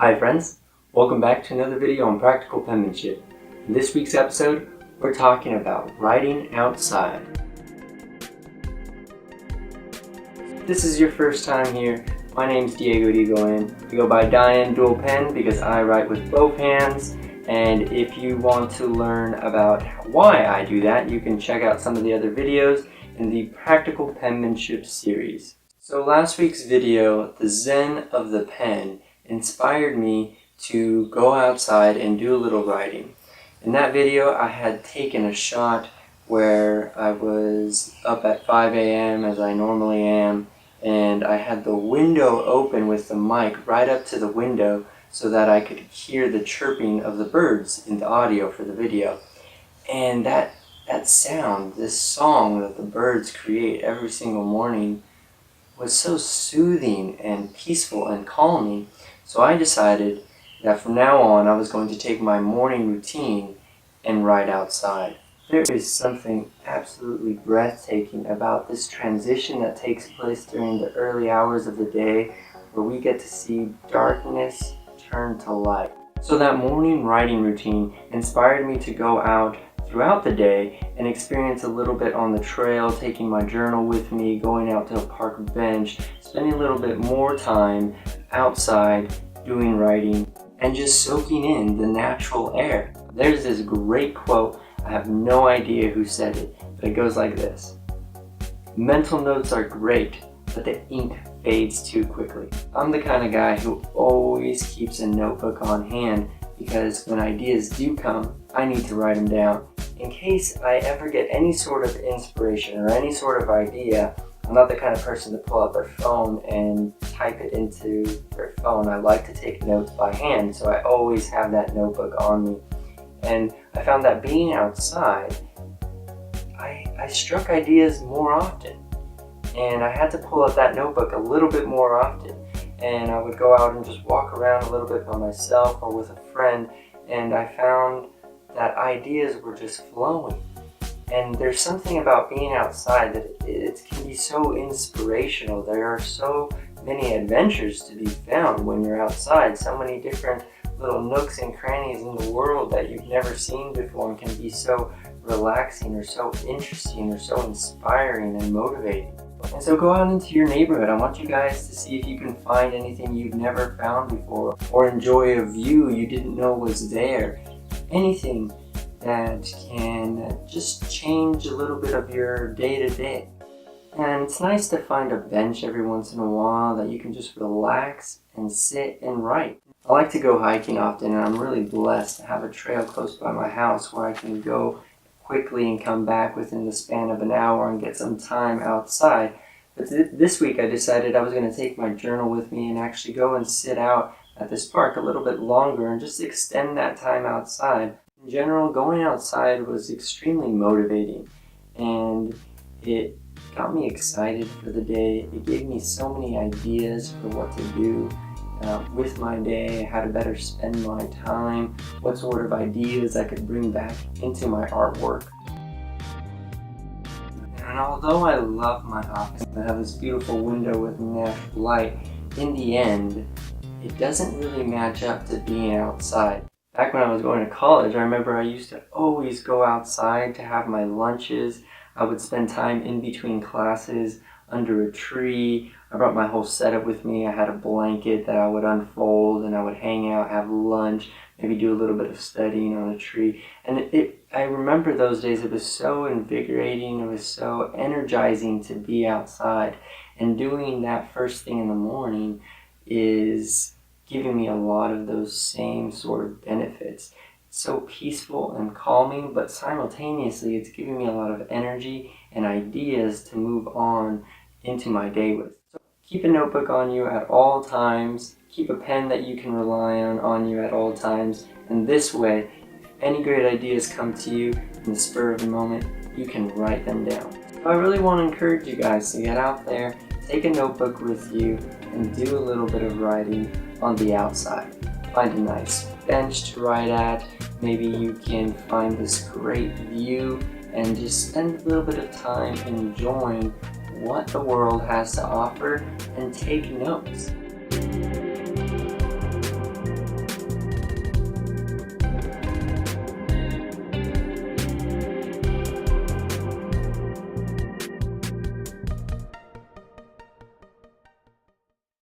Hi friends, welcome back to another video on practical penmanship. In this week's episode, we're talking about writing outside. If this is your first time here, my name's dieyen. I go by dieyen DualPen because I write with both hands, and if you want to learn about why I do that, you can check out some of the other videos in the Practical Penmanship Series. So last week's video, the Zen of the Pen, inspired me to go outside and do a little writing. In that video, I had taken a shot where I was up at 5 a.m. as I normally am, and I had the window open with the mic right up to the window so that I could hear the chirping of the birds in the audio for the video. And that sound, this song that the birds create every single morning, was so soothing and peaceful and calming. So I decided that from now on I was going to take my morning routine and write outside. There is something absolutely breathtaking about this transition that takes place during the early hours of the day, where we get to see darkness turn to light. So that morning writing routine inspired me to go out throughout the day and experience a little bit on the trail, taking my journal with me, going out to a park bench, spending a little bit more time outside doing writing, and just soaking in the natural air. There's this great quote, I have no idea who said it, but it goes like this: "Mental notes are great, but the ink fades too quickly." I'm the kind of guy who always keeps a notebook on hand because when ideas do come, I need to write them down. In case I ever get any sort of inspiration or any sort of idea, I'm not the kind of person to pull out their phone and type it into their phone. I like to take notes by hand, so I always have that notebook on me. And I found that being outside, I struck ideas more often. And I had to pull out that notebook a little bit more often. And I would go out and just walk around a little bit by myself or with a friend, and I found that ideas were just flowing. And there's something about being outside that it can be so inspirational. There are so many adventures to be found when you're outside, so many different little nooks and crannies in the world that you've never seen before, and can be so relaxing or so interesting or so inspiring and motivating. And so go out into your neighborhood. I want you guys to see if you can find anything you've never found before, or enjoy a view you didn't know was there. Anything that can just change a little bit of your day-to-day. And it's nice to find a bench every once in a while that you can just relax and sit and write. I like to go hiking often, and I'm really blessed to have a trail close by my house where I can go quickly and come back within the span of an hour and get some time outside. But this week I decided I was going to take my journal with me and actually go and sit out at this park a little bit longer and just extend that time outside. In general, going outside was extremely motivating, and it got me excited for the day. It gave me so many ideas for what to do with my day, how to better spend my time, what sort of ideas I could bring back into my artwork. And although I love my office, I have this beautiful window with natural light, in the end, it doesn't really match up to being outside. Back when I was going to college, I remember I used to always go outside to have my lunches. I would spend time in between classes under a tree. I brought my whole setup with me. I had a blanket that I would unfold, and I would hang out, have lunch, maybe do a little bit of studying on a tree. And I remember those days. It was so invigorating. It was so energizing to be outside. And doing that first thing in the morning is giving me a lot of those same sort of benefits. It's so peaceful and calming, but simultaneously it's giving me a lot of energy and ideas to move on into my day with. So keep a notebook on you at all times. Keep a pen that you can rely on you at all times. And this way, if any great ideas come to you in the spur of the moment, you can write them down. So I really want to encourage you guys to get out there, take a notebook with you, and do a little bit of writing on the outside. Find a nice bench to write at. Maybe you can find this great view and just spend a little bit of time enjoying what the world has to offer and take notes.